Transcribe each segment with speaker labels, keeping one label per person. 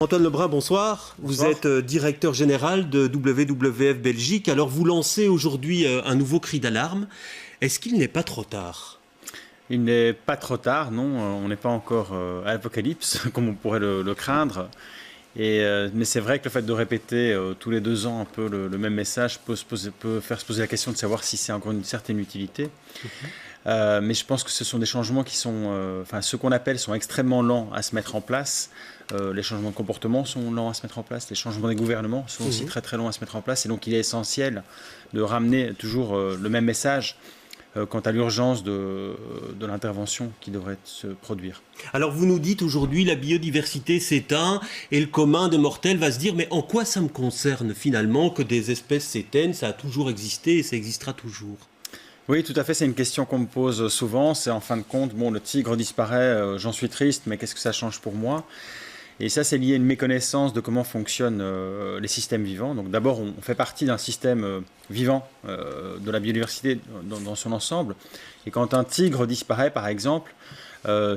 Speaker 1: Antoine Lebrun, bonsoir. Vous êtes directeur général de WWF Belgique. Alors vous lancez aujourd'hui un nouveau cri d'alarme. Est-ce qu'il n'est pas trop tard ?
Speaker 2: Il n'est pas trop tard, non. On n'est pas encore à l'apocalypse, comme on pourrait le craindre. Mais c'est vrai que le fait de répéter tous les 2 ans un peu le même message peut faire se poser la question de savoir si c'est encore une certaine utilité. Mais je pense que ce sont des changements qui sont, ce qu'on appelle sont extrêmement lents à se mettre en place. Les changements de comportement sont lents à se mettre en place. Les changements des gouvernements sont aussi très très lents à se mettre en place. Et donc il est essentiel de ramener toujours le même message quant à l'urgence de l'intervention qui devrait se produire.
Speaker 1: Alors vous nous dites aujourd'hui la biodiversité s'éteint et le commun des mortels va se dire mais en quoi ça me concerne finalement que des espèces s'éteignent? Ça a toujours existé et ça existera toujours.
Speaker 2: Oui, tout à fait, c'est une question qu'on me pose souvent. C'est en fin de compte, bon, le tigre disparaît, j'en suis triste, mais qu'est-ce que ça change pour moi? Et ça, c'est lié à une méconnaissance de comment fonctionnent les systèmes vivants. Donc d'abord, on fait partie d'un système vivant de la biodiversité dans son ensemble. Et quand un tigre disparaît, par exemple,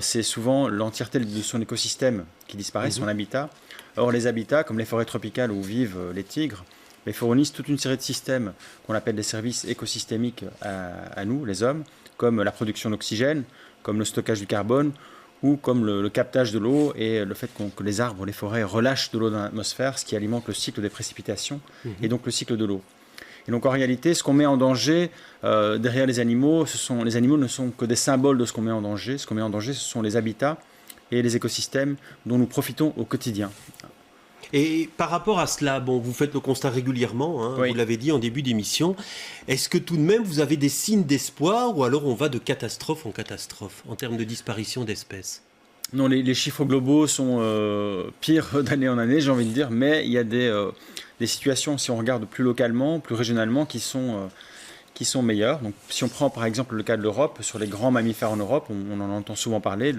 Speaker 2: c'est souvent l'entièreté de son écosystème qui disparaît, son habitat. Or, les habitats, comme les forêts tropicales où vivent les tigres, mais fournissent toute une série de systèmes qu'on appelle des services écosystémiques à nous, les hommes, comme la production d'oxygène, comme le stockage du carbone, ou comme le captage de l'eau et le fait que les arbres, les forêts relâchent de l'eau dans l'atmosphère, ce qui alimente le cycle des précipitations et donc le cycle de l'eau. Et donc en réalité, ce qu'on met en danger derrière les animaux ne sont que des symboles de ce qu'on met en danger. Ce qu'on met en danger, ce sont les habitats et les écosystèmes dont nous profitons au quotidien.
Speaker 1: Et par rapport à cela, bon, vous faites le constat régulièrement, hein,
Speaker 2: Oui.
Speaker 1: Vous l'avez dit en début d'émission. Est-ce que tout de même vous avez des signes d'espoir ou alors on va de catastrophe en catastrophe en termes de disparition d'espèces?
Speaker 2: Non, les chiffres globaux sont pires d'année en année, j'ai envie de dire, mais il y a des situations, si on regarde plus localement, plus régionalement, qui sont meilleures. Donc, si on prend par exemple le cas de l'Europe, sur les grands mammifères en Europe, on en entend souvent parler,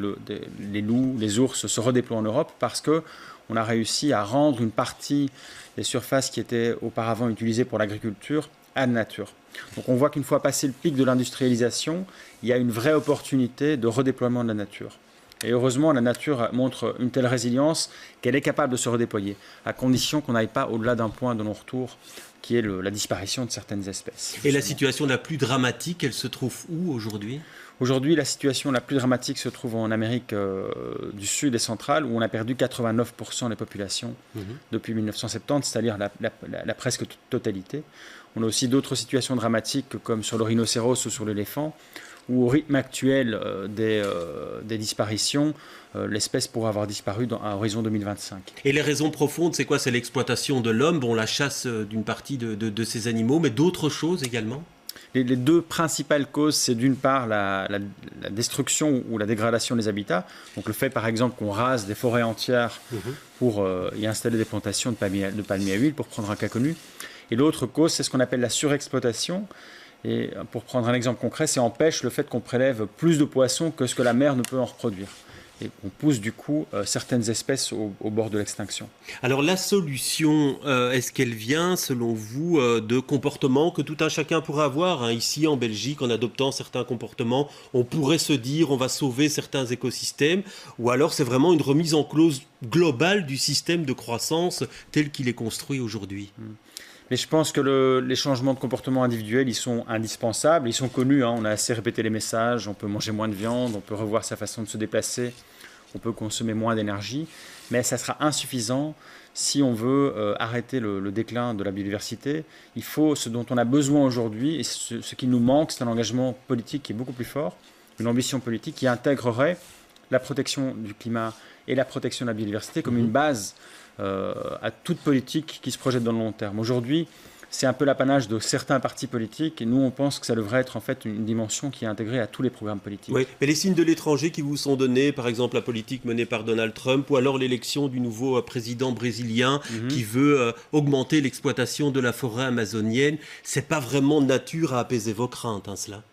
Speaker 2: les loups, les ours se redéploient en Europe parce qu'on a réussi à rendre une partie des surfaces qui étaient auparavant utilisées pour l'agriculture à la nature. Donc on voit qu'une fois passé le pic de l'industrialisation, il y a une vraie opportunité de redéploiement de la nature. Et heureusement, la nature montre une telle résilience qu'elle est capable de se redéployer, à condition qu'on n'aille pas au-delà d'un point de non-retour, qui est la disparition de certaines espèces.
Speaker 1: Et la situation la plus dramatique, elle se trouve où aujourd'hui ?
Speaker 2: Aujourd'hui, la situation la plus dramatique se trouve en Amérique du Sud et centrale, où on a perdu 89% des populations depuis 1970, c'est-à-dire la presque totalité. On a aussi d'autres situations dramatiques, comme sur le rhinocéros ou sur l'éléphant, où au rythme actuel des disparitions, l'espèce pourrait avoir disparu à horizon 2025.
Speaker 1: Et les raisons profondes, c'est quoi? C'est l'exploitation de l'homme, bon, la chasse d'une partie de ces animaux, mais d'autres choses également?
Speaker 2: Les 2 principales causes, c'est d'une part la destruction ou la dégradation des habitats. Donc le fait, par exemple, qu'on rase des forêts entières pour y installer des plantations de palmiers à huile, pour prendre un cas connu. Et l'autre cause, c'est ce qu'on appelle la surexploitation. Et pour prendre un exemple concret, c'est empêche le fait qu'on prélève plus de poissons que ce que la mer ne peut en reproduire. Et on pousse du coup certaines espèces au bord de l'extinction.
Speaker 1: Alors la solution, est-ce qu'elle vient, selon vous, de comportements que tout un chacun pourrait avoir, hein? Ici en Belgique, en adoptant certains comportements, on pourrait se dire on va sauver certains écosystèmes, ou alors c'est vraiment une remise en cause globale du système de croissance tel qu'il est construit aujourd'hui?
Speaker 2: Mais je pense que les changements de comportement individuels, ils sont indispensables, ils sont connus, hein, on a assez répété les messages, on peut manger moins de viande, on peut revoir sa façon de se déplacer, on peut consommer moins d'énergie, mais ça sera insuffisant si on veut arrêter le déclin de la biodiversité. Il faut ce dont on a besoin aujourd'hui, et ce qui nous manque, c'est un engagement politique qui est beaucoup plus fort, une ambition politique qui intégrerait la protection du climat et la protection de la biodiversité comme une base à toute politique qui se projette dans le long terme. Aujourd'hui, c'est un peu l'apanage de certains partis politiques et nous, on pense que ça devrait être en fait une dimension qui est intégrée à tous les programmes politiques.
Speaker 1: Oui, mais les signes de l'étranger qui vous sont donnés, par exemple la politique menée par Donald Trump ou alors l'élection du nouveau président brésilien qui veut augmenter l'exploitation de la forêt amazonienne, c'est pas vraiment de nature à apaiser vos craintes, hein, cela?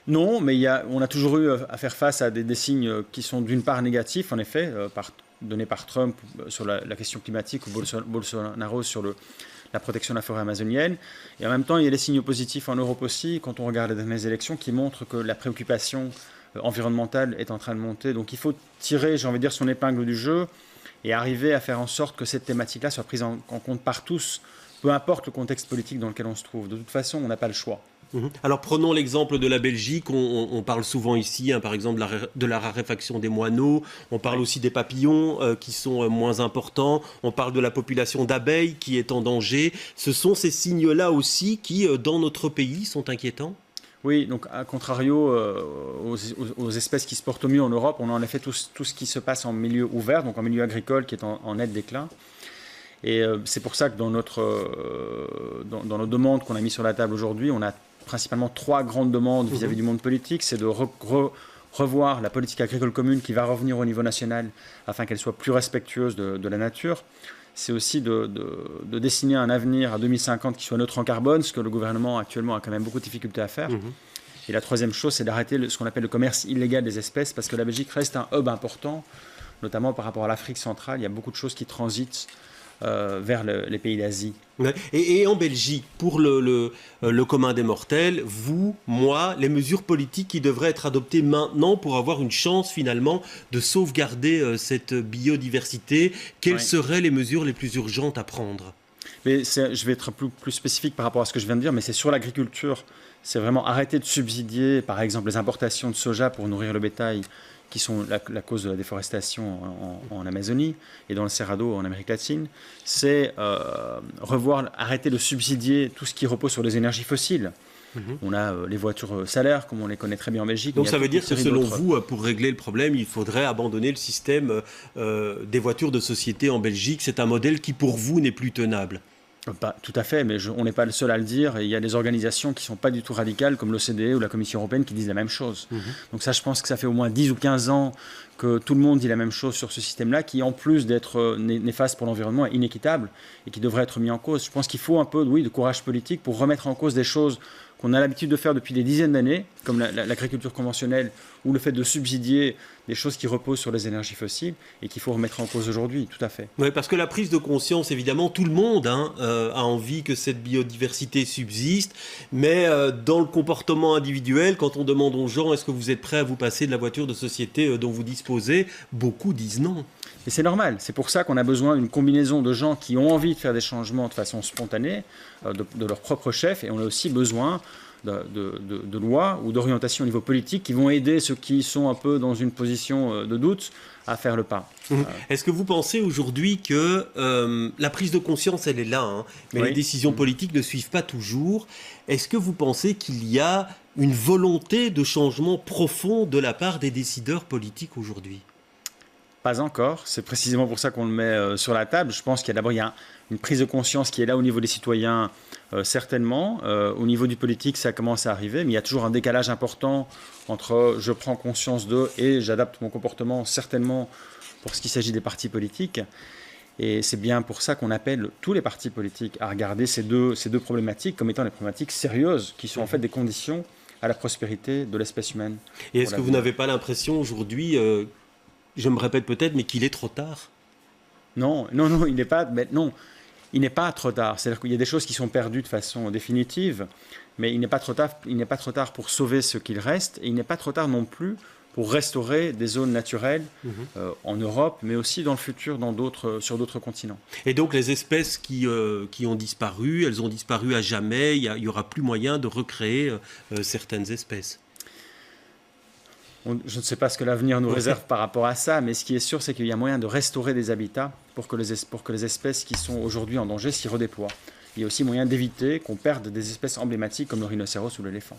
Speaker 2: Non, mais on a toujours eu à faire face à des signes qui sont d'une part négatifs, en effet, donnés par Trump sur la question climatique ou Bolsonaro sur la protection de la forêt amazonienne. Et en même temps, il y a des signes positifs en Europe aussi, quand on regarde les dernières élections, qui montrent que la préoccupation environnementale est en train de monter. Donc il faut tirer, j'ai envie de dire, son épingle du jeu et arriver à faire en sorte que cette thématique-là soit prise en compte par tous, peu importe le contexte politique dans lequel on se trouve. De toute façon, on n'a pas le choix.
Speaker 1: Alors prenons l'exemple de la Belgique, on parle souvent ici par exemple de la raréfaction des moineaux, on parle aussi des papillons qui sont moins importants, on parle de la population d'abeilles qui est en danger. Ce sont ces signes-là aussi qui, dans notre pays, sont inquiétants?
Speaker 2: Oui, donc à contrario aux espèces qui se portent au mieux en Europe, on a en effet tout ce qui se passe en milieu ouvert, donc en milieu agricole qui est en net déclin. Et c'est pour ça que dans nos demandes qu'on a mises sur la table aujourd'hui, on a principalement 3 grandes demandes vis-à-vis du monde politique. C'est de revoir la politique agricole commune qui va revenir au niveau national afin qu'elle soit plus respectueuse de la nature. C'est aussi de dessiner un avenir à 2050 qui soit neutre en carbone, ce que le gouvernement actuellement a quand même beaucoup de difficultés à faire. Et la troisième chose, c'est d'arrêter ce qu'on appelle le commerce illégal des espèces, parce que la Belgique reste un hub important, notamment par rapport à l'Afrique centrale. Il y a beaucoup de choses qui transitent vers les pays d'Asie.
Speaker 1: Ouais. Et en Belgique, pour le commun des mortels, vous, moi, les mesures politiques qui devraient être adoptées maintenant pour avoir une chance finalement de sauvegarder cette biodiversité, quelles seraient les mesures les plus urgentes à prendre?
Speaker 2: Mais je vais être plus spécifique par rapport à ce que je viens de dire, mais c'est sur l'agriculture. C'est vraiment arrêter de subsidier, par exemple, les importations de soja pour nourrir le bétail, qui sont la cause de la déforestation en Amazonie et dans le Cerrado en Amérique latine. C'est arrêter de subsidier tout ce qui repose sur les énergies fossiles. On a les voitures salaires, comme on les connaît très bien en Belgique.
Speaker 1: Donc ça veut dire que selon vous, pour régler le problème, il faudrait abandonner le système des voitures de société en Belgique. C'est un modèle qui, pour vous, n'est plus tenable.
Speaker 2: Tout à fait, mais on n'est pas le seul à le dire. Et il y a des organisations qui ne sont pas du tout radicales, comme l'OCDE ou la Commission européenne, qui disent la même chose. Donc ça, je pense que ça fait au moins 10 ou 15 ans que tout le monde dit la même chose sur ce système-là, qui, en plus d'être néfaste pour l'environnement, est inéquitable et qui devrait être mis en cause. Je pense qu'il faut un peu de courage politique pour remettre en cause des choses qu'on a l'habitude de faire depuis des dizaines d'années, comme l'agriculture conventionnelle ou le fait de subsidier des choses qui reposent sur les énergies fossiles et qu'il faut remettre en cause aujourd'hui, tout à fait.
Speaker 1: Oui, parce que la prise de conscience, évidemment, tout le monde a envie que cette biodiversité subsiste, mais dans le comportement individuel, quand on demande aux gens « est-ce que vous êtes prêts à vous passer de la voiture de société dont vous disposez ?», beaucoup disent non.
Speaker 2: Et c'est normal, c'est pour ça qu'on a besoin d'une combinaison de gens qui ont envie de faire des changements de façon spontanée, de leur propre chef, et on a aussi besoin de lois ou d'orientation au niveau politique qui vont aider ceux qui sont un peu dans une position de doute à faire le pas.
Speaker 1: Est-ce que vous pensez aujourd'hui que la prise de conscience, elle est là, mais les décisions politiques ne suivent pas toujours? Est-ce que vous pensez qu'il y a une volonté de changement profond de la part des décideurs politiques aujourd'hui?
Speaker 2: Pas encore, c'est précisément pour ça qu'on le met sur la table. Je pense qu'il y a d'abord une prise de conscience qui est là au niveau des citoyens, certainement. Au niveau du politique, ça commence à arriver, mais il y a toujours un décalage important entre je prends conscience de et j'adapte mon comportement, certainement pour ce qui s'agit des partis politiques. Et c'est bien pour ça qu'on appelle tous les partis politiques à regarder ces deux problématiques comme étant des problématiques sérieuses, qui sont en fait des conditions à la prospérité de l'espèce humaine.
Speaker 1: Et est-ce que vous n'avez pas l'impression aujourd'hui je me répète peut-être, mais qu'il est trop tard?
Speaker 2: Non, il n'est pas. Non, il n'est pas trop tard. C'est-à-dire qu'il y a des choses qui sont perdues de façon définitive, mais il n'est pas trop tard. Il n'est pas trop tard pour sauver ce qu'il reste, et il n'est pas trop tard non plus pour restaurer des zones naturelles en Europe, mais aussi dans le futur sur d'autres continents. Et
Speaker 1: donc les espèces qui ont disparu, elles ont disparu à jamais. Il n'y aura plus moyen de recréer certaines espèces.
Speaker 2: Je ne sais pas ce que l'avenir nous réserve par rapport à ça, mais ce qui est sûr, c'est qu'il y a moyen de restaurer des habitats pour que les espèces qui sont aujourd'hui en danger s'y redéploient. Il y a aussi moyen d'éviter qu'on perde des espèces emblématiques comme le rhinocéros ou l'éléphant.